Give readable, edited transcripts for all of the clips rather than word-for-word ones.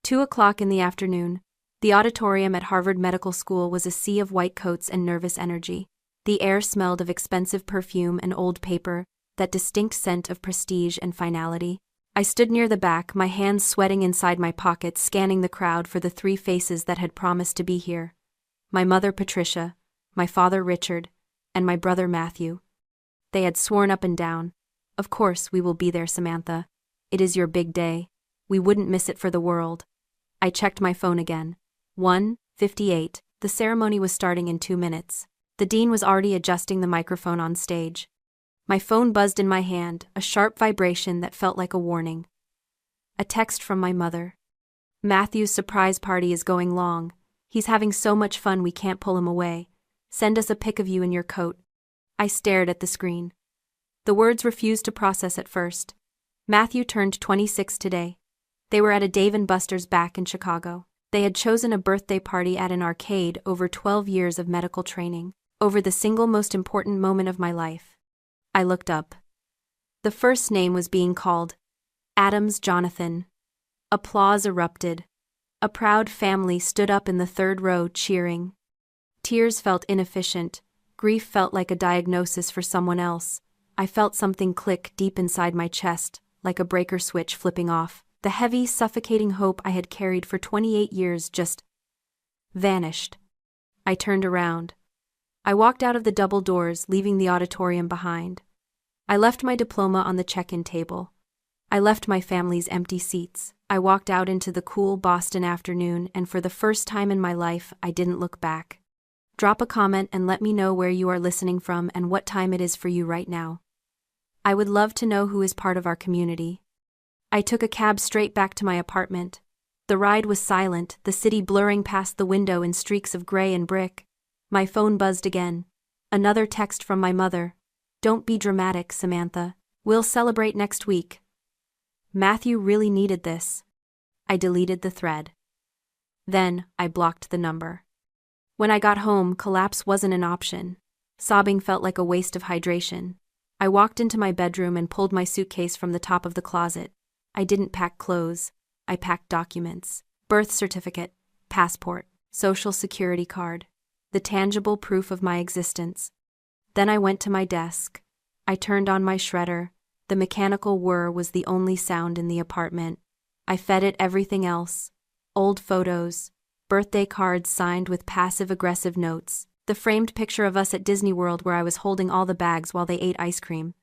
2 o'clock in the afternoon. The auditorium at Harvard Medical School was a sea of white coats and nervous energy. The air smelled of expensive perfume and old paper, that distinct scent of prestige and finality. I stood near the back, my hands sweating inside my pockets, scanning the crowd for the three faces that had promised to be here. My mother Patricia, my father Richard, and my brother Matthew. They had sworn up and down, "Of course we will be there, Samantha. It is your big day. We wouldn't miss it for the world." I checked my phone again. 1:58. The ceremony was starting in 2 minutes. The dean was already adjusting the microphone on stage. My phone buzzed in my hand, a sharp vibration that felt like a warning. A text from my mother. "Matthew's surprise party is going long. He's having so much fun we can't pull him away. Send us a pic of you in your coat." I stared at the screen. The words refused to process at first. Matthew turned 26 today. They were at a Dave & Buster's back in Chicago. They had chosen a birthday party at an arcade over 12 years of medical training, over the single most important moment of my life. I looked up. The first name was being called. Adams Jonathan. Applause erupted. A proud family stood up in the third row cheering. Tears felt inefficient. Grief felt like a diagnosis for someone else. I felt something click deep inside my chest, like a breaker switch flipping off. The heavy, suffocating hope I had carried for 28 years just vanished. I turned around. I walked out of the double doors, leaving the auditorium behind. I left my diploma on the check-in table. I left my family's empty seats. I walked out into the cool Boston afternoon, and for the first time in my life, I didn't look back. Drop a comment and let me know where you are listening from and what time it is for you right now. I would love to know who is part of our community. I took a cab straight back to my apartment. The ride was silent, the city blurring past the window in streaks of gray and brick. My phone buzzed again. Another text from my mother. "Don't be dramatic, Samantha. We'll celebrate next week." Matthew really needed this. I deleted the thread. Then, I blocked the number. When I got home, collapse wasn't an option. Sobbing felt like a waste of hydration. I walked into my bedroom and pulled my suitcase from the top of the closet. I didn't pack clothes. I packed documents. Birth certificate, passport, social security card. The tangible proof of my existence. Then I went to my desk. I turned on my shredder. The mechanical whir was the only sound in the apartment. I fed it everything else. Old photos, birthday cards signed with passive-aggressive notes, the framed picture of us at Disney World where I was holding all the bags while they ate ice cream.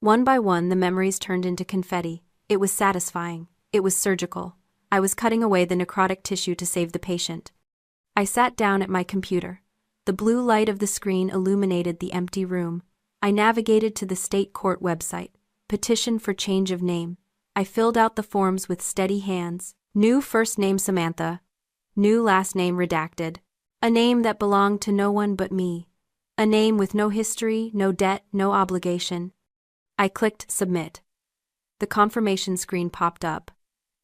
One by one, the memories turned into confetti. It was satisfying. It was surgical. I was cutting away the necrotic tissue to save the patient. I sat down at my computer. The blue light of the screen illuminated the empty room. I navigated to the state court website. Petition for change of name. I filled out the forms with steady hands. New first name Samantha. New last name redacted. A name that belonged to no one but me. A name with no history, no debt, no obligation. I clicked submit. The confirmation screen popped up.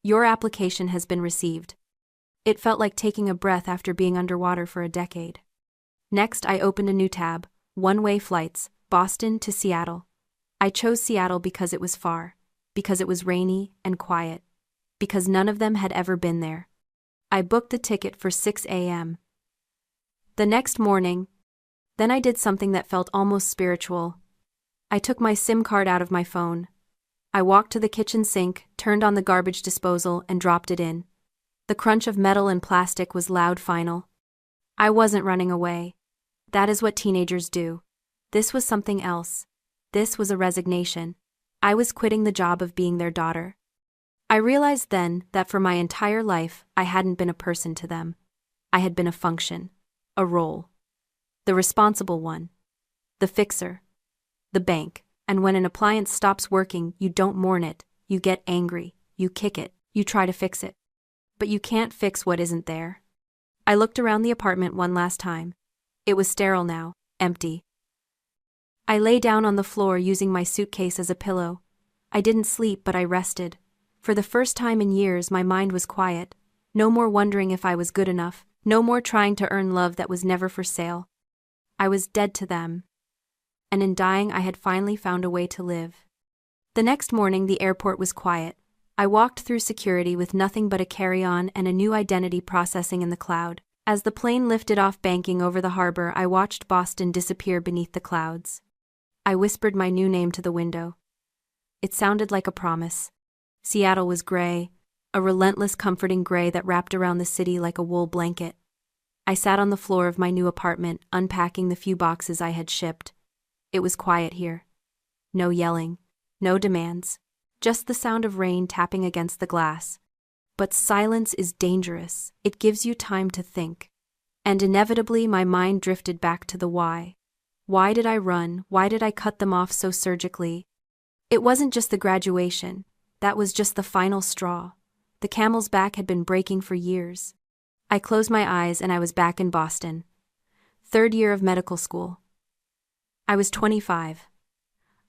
Your application has been received. It felt like taking a breath after being underwater for a decade. Next, I opened a new tab. One-way flights, Boston to Seattle. I chose Seattle because it was far, because it was rainy and quiet, because none of them had ever been there. I booked the ticket for 6 a.m. The next morning, then I did something that felt almost spiritual. I took my SIM card out of my phone. I walked to the kitchen sink, turned on the garbage disposal, and dropped it in. The crunch of metal and plastic was loud final. I wasn't running away. That is what teenagers do. This was something else. This was a resignation. I was quitting the job of being their daughter. I realized then that for my entire life, I hadn't been a person to them. I had been a function, a role. The responsible one. The fixer. The bank. And when an appliance stops working, you don't mourn it, you get angry, you kick it, you try to fix it. But you can't fix what isn't there. I looked around the apartment one last time. It was sterile now, empty. I lay down on the floor using my suitcase as a pillow. I didn't sleep, but I rested. For the first time in years, my mind was quiet. No more wondering if I was good enough, no more trying to earn love that was never for sale. I was dead to them. And in dying, I had finally found a way to live. The next morning, the airport was quiet. I walked through security with nothing but a carry-on and a new identity processing in the cloud. As the plane lifted off banking over the harbor, I watched Boston disappear beneath the clouds. I whispered my new name to the window. It sounded like a promise. Seattle was gray, a relentless, comforting gray that wrapped around the city like a wool blanket. I sat on the floor of my new apartment, unpacking the few boxes I had shipped. It was quiet here. No yelling, no demands, just the sound of rain tapping against the glass. But silence is dangerous. It gives you time to think. And inevitably, my mind drifted back to the why. Why did I run? Why did I cut them off so surgically? It wasn't just the graduation. That was just the final straw. The camel's back had been breaking for years. I closed my eyes and I was back in Boston. 3rd year of medical school. I was 25.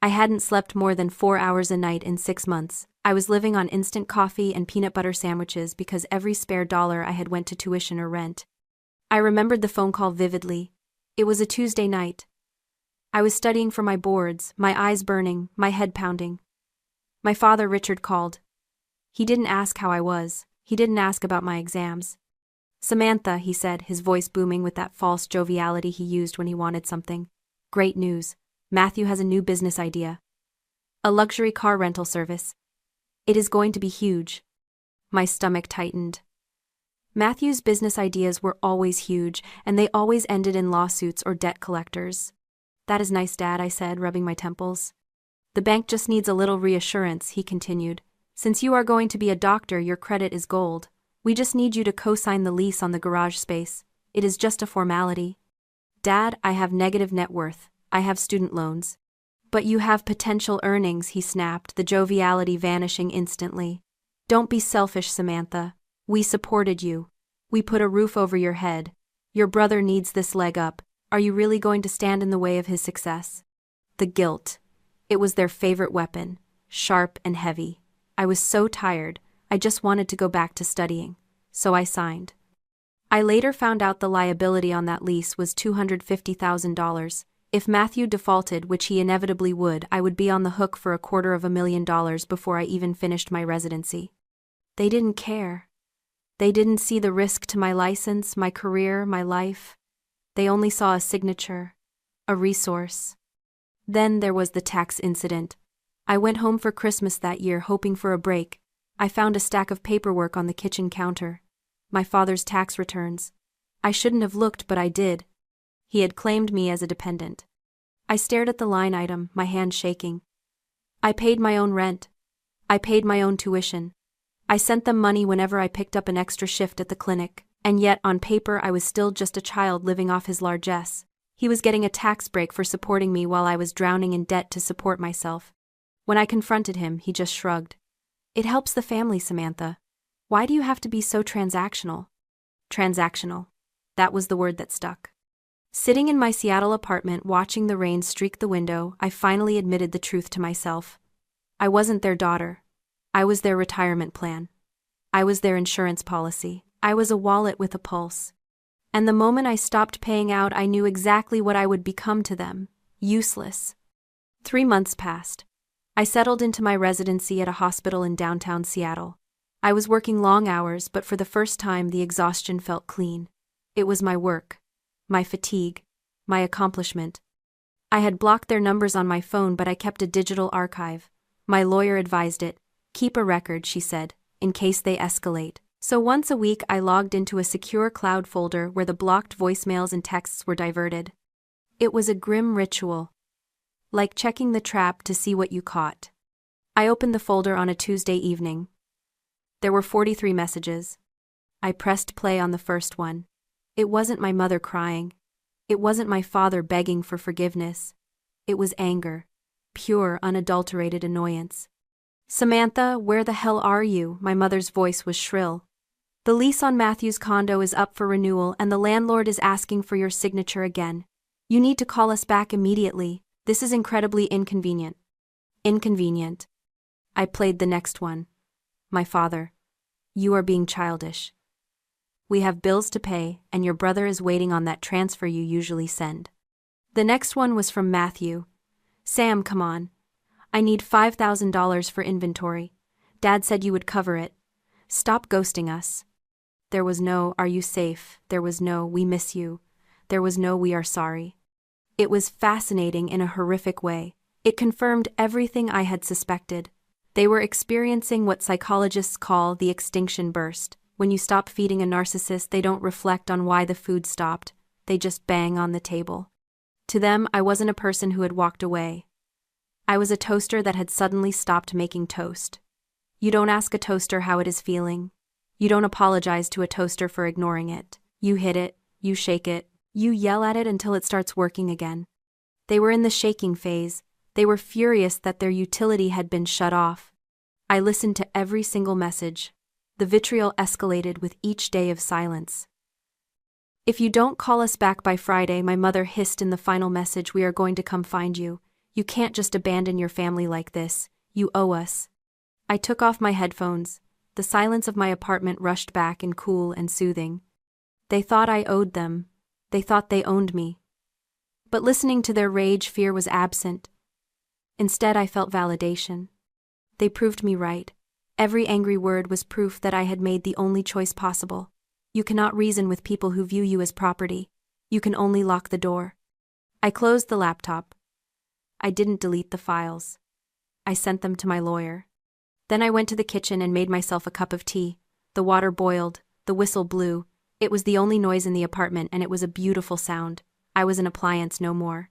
I hadn't slept more than 4 hours a night in 6 months. I was living on instant coffee and peanut butter sandwiches because every spare dollar I had went to tuition or rent. I remembered the phone call vividly. It was a Tuesday night. I was studying for my boards, my eyes burning, my head pounding. My father, Richard, called. He didn't ask how I was. He didn't ask about my exams. "Samantha," he said, his voice booming with that false joviality he used when he wanted something. "Great news. Matthew has a new business idea. A luxury car rental service. It is going to be huge." My stomach tightened. Matthew's business ideas were always huge, and they always ended in lawsuits or debt collectors. "That is nice, Dad," I said, rubbing my temples. "The bank just needs a little reassurance," he continued. "Since you are going to be a doctor, your credit is gold. We just need you to co-sign the lease on the garage space. It is just a formality." "Dad, I have negative net worth. I have student loans." "But you have potential earnings," he snapped, the joviality vanishing instantly. "Don't be selfish, Samantha. We supported you. We put a roof over your head. Your brother needs this leg up. Are you really going to stand in the way of his success?" The guilt. It was their favorite weapon, sharp and heavy. I was so tired, I just wanted to go back to studying. So I signed. I later found out the liability on that lease was $250,000. If Matthew defaulted, which he inevitably would, I would be on the hook for $250,000 before I even finished my residency. They didn't care. They didn't see the risk to my license, my career, my life. They only saw a signature, a resource. Then there was the tax incident. I went home for Christmas that year hoping for a break. I found a stack of paperwork on the kitchen counter. My father's tax returns. I shouldn't have looked, but I did. He had claimed me as a dependent. I stared at the line item, my hand shaking. I paid my own rent. I paid my own tuition. I sent them money whenever I picked up an extra shift at the clinic, and yet on paper I was still just a child living off his largesse. He was getting a tax break for supporting me while I was drowning in debt to support myself. When I confronted him, he just shrugged. "It helps the family, Samantha. Why do you have to be so transactional?" Transactional. That was the word that stuck. Sitting in my Seattle apartment watching the rain streak the window, I finally admitted the truth to myself. I wasn't their daughter. I was their retirement plan. I was their insurance policy. I was a wallet with a pulse. And the moment I stopped paying out, I knew exactly what I would become to them. Useless. 3 months passed. I settled into my residency at a hospital in downtown Seattle. I was working long hours, but for the first time the exhaustion felt clean. It was my work, my fatigue, my accomplishment. I had blocked their numbers on my phone, but I kept a digital archive. My lawyer advised it. "Keep a record," she said, "in case they escalate." So once a week I logged into a secure cloud folder where the blocked voicemails and texts were diverted. It was a grim ritual. Like checking the trap to see what you caught. I opened the folder on a Tuesday evening. There were 43 messages. I pressed play on the first one. It wasn't my mother crying. It wasn't my father begging for forgiveness. It was anger. Pure, unadulterated annoyance. "Samantha, where the hell are you?" My mother's voice was shrill. "The lease on Matthew's condo is up for renewal and the landlord is asking for your signature again. You need to call us back immediately. This is incredibly inconvenient." Inconvenient. I played the next one. "My father. You are being childish. We have bills to pay, and your brother is waiting on that transfer you usually send." The next one was from Matthew. "Sam, come on. I need $5,000 for inventory. Dad said you would cover it. Stop ghosting us. There was no, "Are you safe?" There was no, "We miss you." There was no, "We are sorry." It was fascinating in a horrific way. It confirmed everything I had suspected. They were experiencing what psychologists call the extinction burst. When you stop feeding a narcissist, they don't reflect on why the food stopped, they just bang on the table. To them, I wasn't a person who had walked away. I was a toaster that had suddenly stopped making toast. You don't ask a toaster how it is feeling. You don't apologize to a toaster for ignoring it. You hit it, you shake it, you yell at it until it starts working again. They were in the shaking phase. They were furious that their utility had been shut off. I listened to every single message. The vitriol escalated with each day of silence. "If you don't call us back by Friday," my mother hissed in the final message, "we are going to come find you. You can't just abandon your family like this. You owe us." I took off my headphones. The silence of my apartment rushed back in cool and soothing. They thought I owed them. They thought they owned me. But listening to their rage, fear was absent. Instead, I felt validation. They proved me right. Every angry word was proof that I had made the only choice possible. You cannot reason with people who view you as property. You can only lock the door. I closed the laptop. I didn't delete the files. I sent them to my lawyer. Then I went to the kitchen and made myself a cup of tea. The water boiled, the whistle blew. It was the only noise in the apartment, and it was a beautiful sound. I was an appliance no more.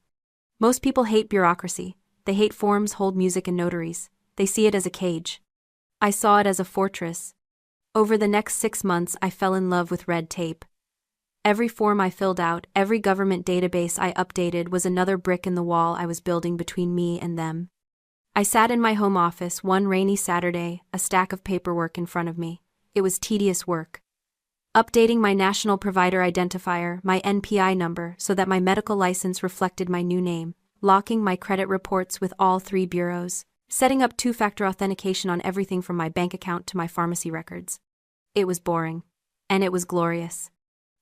Most people hate bureaucracy. They hate forms, hold music, and notaries. They see it as a cage. I saw it as a fortress. Over the next 6 months, I fell in love with red tape. Every form I filled out, every government database I updated was another brick in the wall I was building between me and them. I sat in my home office one rainy Saturday, a stack of paperwork in front of me. It was tedious work. Updating my national provider identifier, my NPI number, so that my medical license reflected my new name, locking my credit reports with all 3 bureaus, setting up 2-factor authentication on everything from my bank account to my pharmacy records. It was boring. And it was glorious.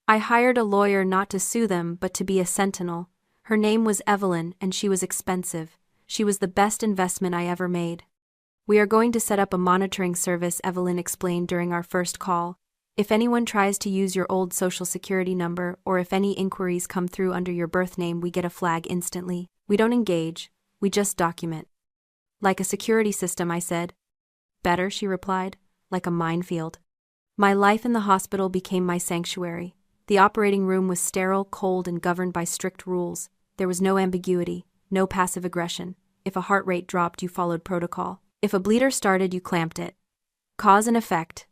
I hired a lawyer not to sue them but to be a sentinel. Her name was Evelyn, and she was expensive. She was the best investment I ever made. "We are going to set up a monitoring service," Evelyn explained during our first call. "If anyone tries to use your old social security number, or if any inquiries come through under your birth name, we get a flag instantly. We don't engage, we just document." "Like a security system," I said. "Better," she replied. "Like a minefield." My life in the hospital became my sanctuary. The operating room was sterile, cold, and governed by strict rules. There was no ambiguity, no passive aggression. If a heart rate dropped, you followed protocol. If a bleeder started, you clamped it. Cause and effect.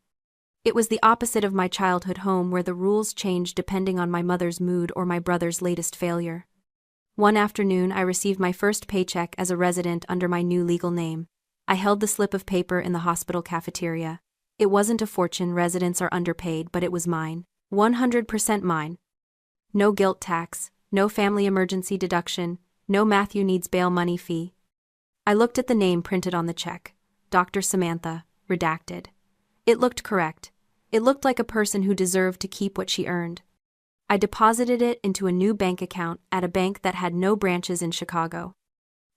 It was the opposite of my childhood home, where the rules changed depending on my mother's mood or my brother's latest failure. One afternoon, I received my first paycheck as a resident under my new legal name. I held the slip of paper in the hospital cafeteria. It wasn't a fortune, residents are underpaid, but it was mine. 100% mine. No guilt tax, no family emergency deduction, no Matthew needs bail money fee. I looked at the name printed on the check. Dr. Samantha, redacted. It looked correct. It looked like a person who deserved to keep what she earned. I deposited it into a new bank account at a bank that had no branches in Chicago.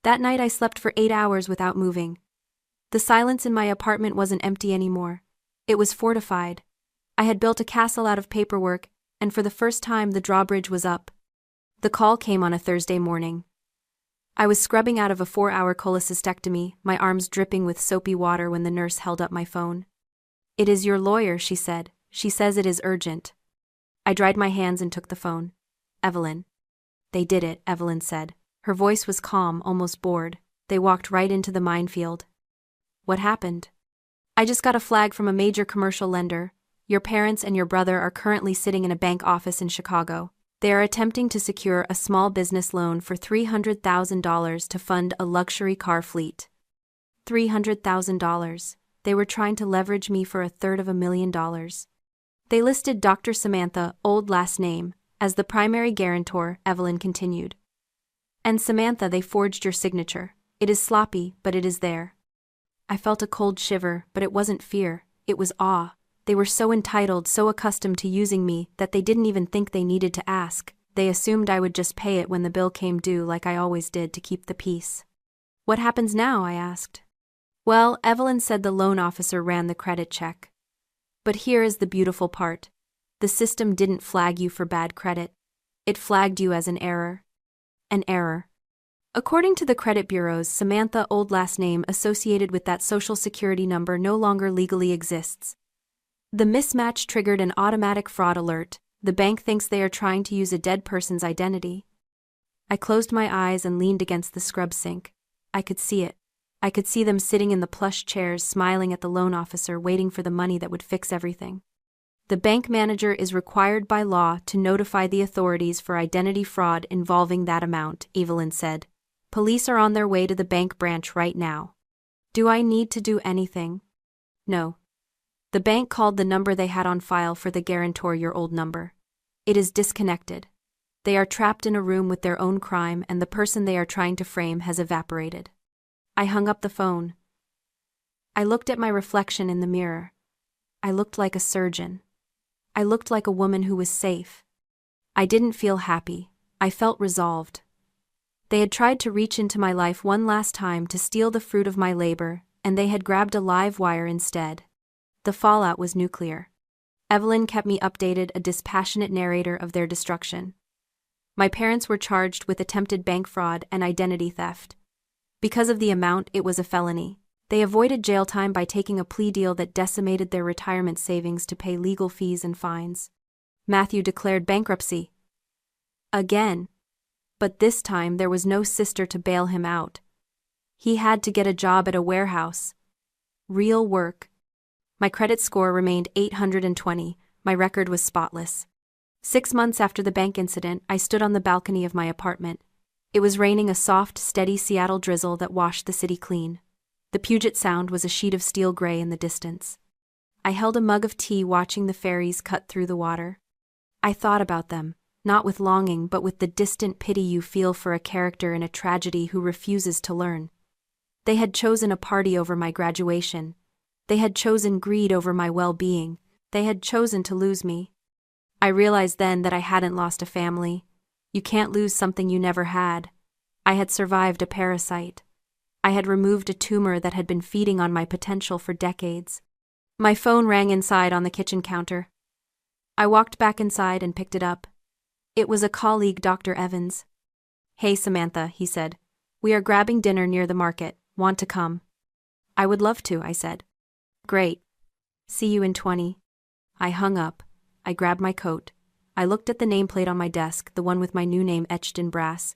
That night I slept for 8 hours without moving. The silence in my apartment wasn't empty anymore. It was fortified. I had built a castle out of paperwork, and for the first time the drawbridge was up. The call came on a Thursday morning. I was scrubbing out of a 4-hour cholecystectomy, my arms dripping with soapy water, when the nurse held up my phone. "It is your lawyer," she said. "She says it is urgent." I dried my hands and took the phone. "Evelyn." "They did it," Evelyn said. Her voice was calm, almost bored. "They walked right into the minefield." "What happened?" "I just got a flag from a major commercial lender. Your parents and your brother are currently sitting in a bank office in Chicago. They are attempting to secure a small business loan for $300,000 to fund a luxury car fleet." $300,000. They were trying to leverage me for $325,000. They listed Dr. Samantha, old last name, as the primary guarantor, Evelyn continued. "And Samantha, they forged your signature. It is sloppy, but it is there." I felt a cold shiver, but it wasn't fear, it was awe. They were so entitled, so accustomed to using me, that they didn't even think they needed to ask. They assumed I would just pay it when the bill came due, like I always did, to keep the peace. "What happens now?" I asked. Well, Evelyn said the loan officer ran the credit check. But here is the beautiful part. The system didn't flag you for bad credit. It flagged you as an error. An error. According to the credit bureaus, Samantha, old last name associated with that social security number, no longer legally exists. The mismatch triggered an automatic fraud alert. The bank thinks they are trying to use a dead person's identity. I closed my eyes and leaned against the scrub sink. I could see it. I could see them sitting in the plush chairs, smiling at the loan officer, waiting for the money that would fix everything. The bank manager is required by law to notify the authorities for identity fraud involving that amount, Evelyn said. Police are on their way to the bank branch right now. Do I need to do anything? No. The bank called the number they had on file for the guarantor your old number. It is disconnected. They are trapped in a room with their own crime, and the person they are trying to frame has evaporated. I hung up the phone. I looked at my reflection in the mirror. I looked like a surgeon. I looked like a woman who was safe. I didn't feel happy. I felt resolved. They had tried to reach into my life one last time to steal the fruit of my labor, and they had grabbed a live wire instead. The fallout was nuclear. Evelyn kept me updated, a dispassionate narrator of their destruction. My parents were charged with attempted bank fraud and identity theft. Because of the amount, it was a felony. They avoided jail time by taking a plea deal that decimated their retirement savings to pay legal fees and fines. Matthew declared bankruptcy. Again. But this time there was no sister to bail him out. He had to get a job at a warehouse. Real work. My credit score remained 820, my record was spotless. 6 months after the bank incident, I stood on the balcony of my apartment. It was raining, a soft, steady Seattle drizzle that washed the city clean. The Puget Sound was a sheet of steel gray in the distance. I held a mug of tea watching the ferries cut through the water. I thought about them, not with longing but with the distant pity you feel for a character in a tragedy who refuses to learn. They had chosen a party over my graduation. They had chosen greed over my well-being. They had chosen to lose me. I realized then that I hadn't lost a family. You can't lose something you never had. I had survived a parasite. I had removed a tumor that had been feeding on my potential for decades. My phone rang inside on the kitchen counter. I walked back inside and picked it up. It was a colleague, Dr. Evans. "Hey, Samantha," he said. "We are grabbing dinner near the market. Want to come?" "I would love to," I said. "Great. See you in 20. I hung up. I grabbed my coat. I looked at the nameplate on my desk, the one with my new name etched in brass.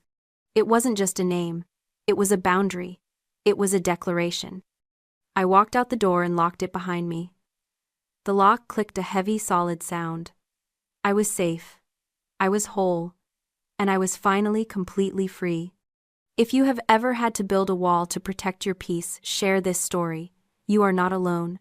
It wasn't just a name. It was a boundary. It was a declaration. I walked out the door and locked it behind me. The lock clicked, a heavy, solid sound. I was safe. I was whole. And I was finally completely free. If you have ever had to build a wall to protect your peace, share this story. You are not alone.